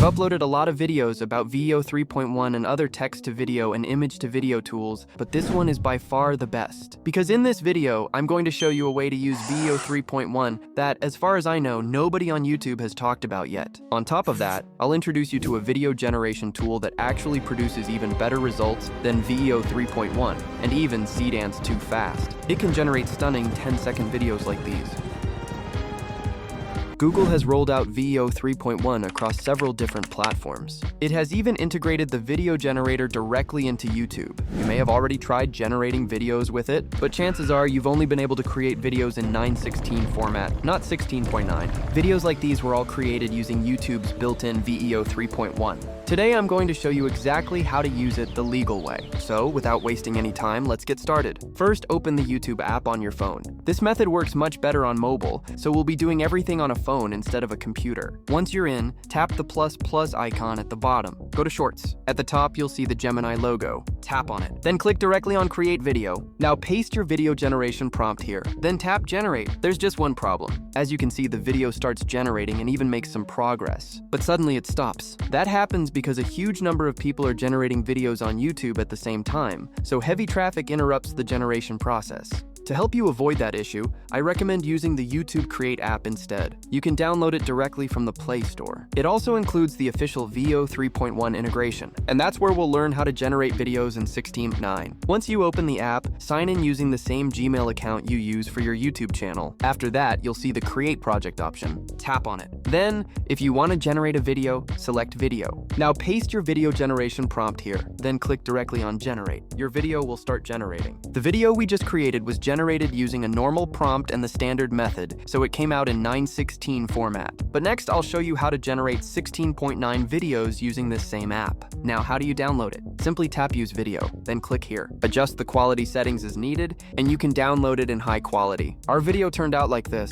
I've uploaded a lot of videos about VEO 3.1 and other text-to-video and image-to-video tools, but this one is by far the best. Because in this video, I'm going to show you a way to use VEO 3.1 that, as far as I know, nobody on YouTube has talked about yet. On top of that, I'll introduce you to a video generation tool that actually produces even better results than VEO 3.1, and even Seedance 2 Fast. It can generate stunning 10-second videos like these. Google has rolled out VEO 3.1 across several different platforms. It has even integrated the video generator directly into YouTube. You may have already tried generating videos with it, but chances are you've only been able to create videos in 9:16 format, not 16.9. Videos like these were all created using YouTube's built-in VEO 3.1. Today I'm going to show you exactly how to use it the legal way. So, without wasting any time, let's get started. First, open the YouTube app on your phone. This method works much better on mobile, so we'll be doing everything on a phone instead of a computer. Once you're in, tap the plus icon at the bottom. Go to Shorts. At the top, you'll see the Gemini logo. Tap on it. Then click directly on Create Video. Now paste your video generation prompt here. Then tap Generate. There's just one problem. As you can see, the video starts generating and even makes some progress. But suddenly it stops. That happens because a huge number of people are generating videos on YouTube at the same time, so heavy traffic interrupts the generation process. To help you avoid that issue, I recommend using the YouTube Create app instead. You can download it directly from the Play Store. It also includes the official VEO 3.1 integration, and that's where we'll learn how to generate videos in 16:9. Once you open the app, sign in using the same Gmail account you use for your YouTube channel. After that, you'll see the Create Project option. Tap on it. Then, if you want to generate a video, select Video. Now paste your video generation prompt here, then click directly on Generate. Your video will start generating. The video we just created was generated using a normal prompt and the standard method, so it came out in 9:16 format. But next, I'll show you how to generate 16.9 videos using this same app. Now, how do you download it? Simply tap Use Video, then click here. Adjust the quality settings as needed, and you can download it in high quality. Our video turned out like this.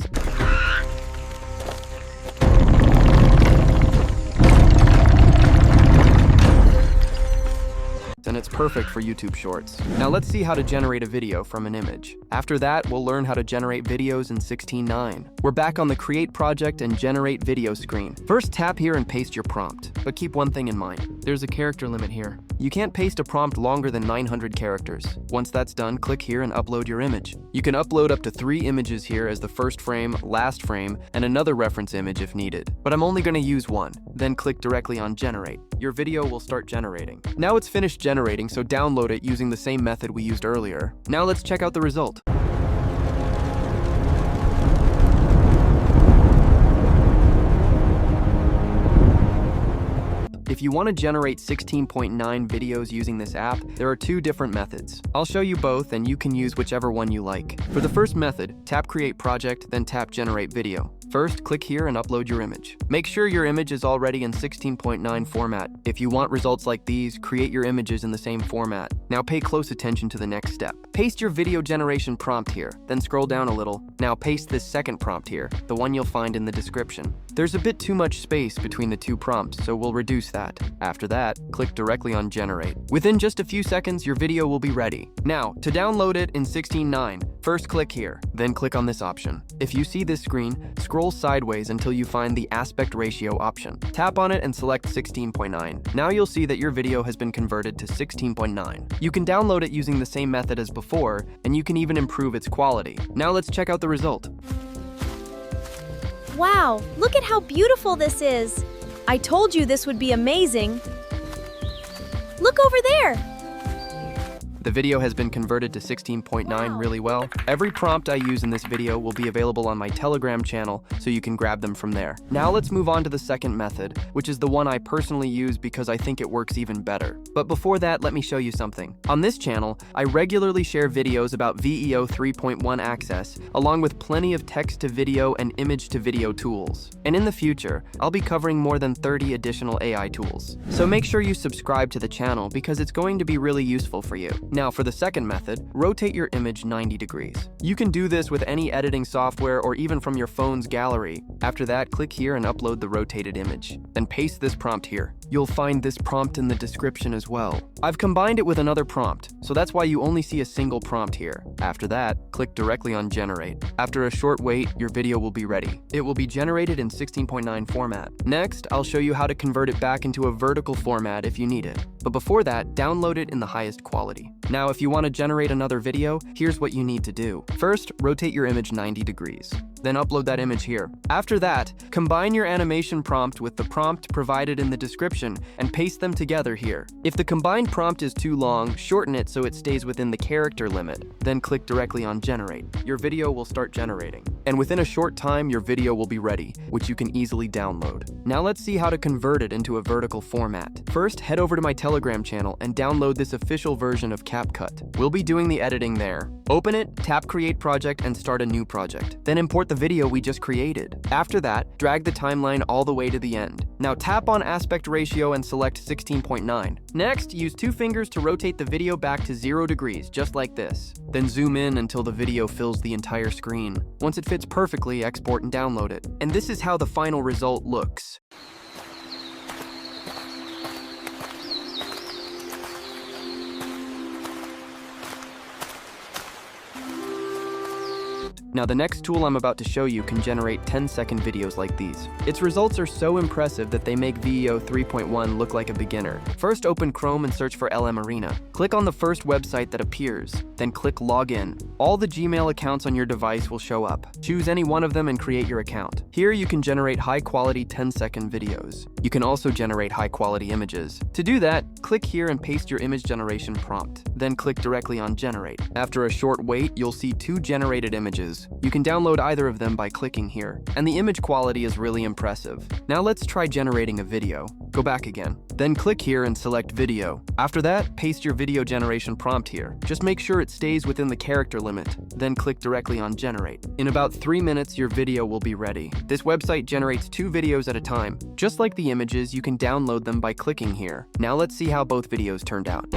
And it's perfect for YouTube Shorts. Now let's see how to generate a video from an image. After that, we'll learn how to generate videos in 16:9. We're back on the Create Project and Generate Video screen. First, tap here and paste your prompt. But keep one thing in mind. There's a character limit here. You can't paste a prompt longer than 900 characters. Once that's done, click here and upload your image. You can upload up to 3 images here as the first frame, last frame, and another reference image if needed. But I'm only going to use one. Then click directly on Generate. Your video will start generating. Now it's finished generating, so download it using the same method we used earlier. Now let's check out the result. If you want to generate 16.9 videos using this app, there are 2 different methods. I'll show you both and you can use whichever one you like. For the first method, tap Create Project, then tap Generate Video. First, click here and upload your image. Make sure your image is already in 16.9 format. If you want results like these, create your images in the same format. Now pay close attention to the next step. Paste your video generation prompt here, then scroll down a little. Now paste this second prompt here, the one you'll find in the description. There's a bit too much space between the 2 prompts, so we'll reduce that. After that, click directly on Generate. Within just a few seconds, your video will be ready. Now, to download it in 16:9, first click here, then click on this option. If you see this screen, scroll sideways until you find the aspect ratio option. Tap on it and select 16.9. Now you'll see that your video has been converted to 16.9. You can download it using the same method as before, and you can even improve its quality. Now let's check out the result. Wow, look at how beautiful this is. I told you this would be amazing. Look over there. The video has been converted to 16.9 really well. Every prompt I use in this video will be available on my Telegram channel, so you can grab them from there. Now let's move on to the second method, which is the one I personally use because I think it works even better. But before that, let me show you something. On this channel, I regularly share videos about VEO 3.1 access, along with plenty of text-to-video and image-to-video tools. And in the future, I'll be covering more than 30 additional AI tools. So make sure you subscribe to the channel because it's going to be really useful for you. Now for the second method, rotate your image 90 degrees. You can do this with any editing software or even from your phone's gallery. After that, click here and upload the rotated image. Then paste this prompt here. you'll find this prompt in the description as well. I've combined it with another prompt, so that's why you only see a single prompt here. After that, click directly on Generate. After a short wait, your video will be ready. It will be generated in 16.9 format. Next, I'll show you how to convert it back into a vertical format if you need it. But before that, download it in the highest quality. Now, if you want to generate another video, here's what you need to do. First, rotate your image 90 degrees. Then upload that image here. After that, combine your animation prompt with the prompt provided in the description and paste them together here. If the combined prompt is too long, shorten it so it stays within the character limit. Then click directly on Generate. Your video will start generating. And within a short time, your video will be ready, which you can easily download. Now let's see how to convert it into a vertical format. First, head over to my Telegram channel and download this official version of CapCut. We'll be doing the editing there. Open it, tap Create Project, and start a new project. Then import the video we just created. After that, drag the timeline all the way to the end. Now tap on aspect ratio and select 16.9. Next, use 2 fingers to rotate the video back to 0 degrees, just like this. Then zoom in until the video fills the entire screen. Once it fits perfectly, export and download it. And this is how the final result looks. Now the next tool I'm about to show you can generate 10-second videos like these. Its results are so impressive that they make VEO 3.1 look like a beginner. First, open Chrome and search for LM Arena. Click on the first website that appears, then click Login. All the Gmail accounts on your device will show up. Choose any one of them and create your account. Here you can generate high-quality 10-second videos. You can also generate high-quality images. To do that, click here and paste your image generation prompt. Then click directly on Generate. After a short wait, you'll see 2 generated images. You can download either of them by clicking here, and the image quality is really impressive. Now let's try generating a video. Go back again. Then click here and select Video. After that, paste your video generation prompt here. Just make sure it stays within the character limit. Then click directly on Generate. In about 3 minutes, your video will be ready. This website generates 2 videos at a time. Just like the images, you can download them by clicking here. Now let's see how both videos turned out.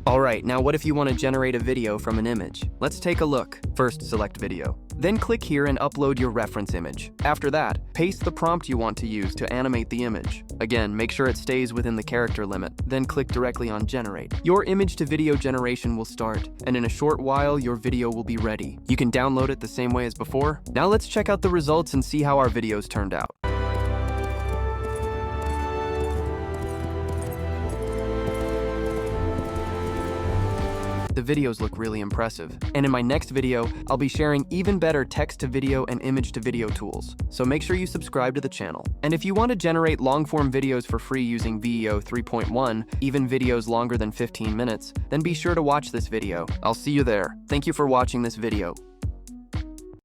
Alright, now what if you want to generate a video from an image? Let's take a look. First, select Video. Then click here and upload your reference image. After that, paste the prompt you want to use to animate the image. Again, make sure it stays within the character limit. Then click directly on Generate. Your image to video generation will start, and in a short while, your video will be ready. You can download it the same way as before. Now let's check out the results and see how our videos turned out. The videos look really impressive. And in my next video, I'll be sharing even better text-to-video and image-to-video tools. So make sure you subscribe to the channel. And if you want to generate long-form videos for free using VEO 3.1, even videos longer than 15 minutes, then be sure to watch this video. I'll see you there. Thank you for watching this video.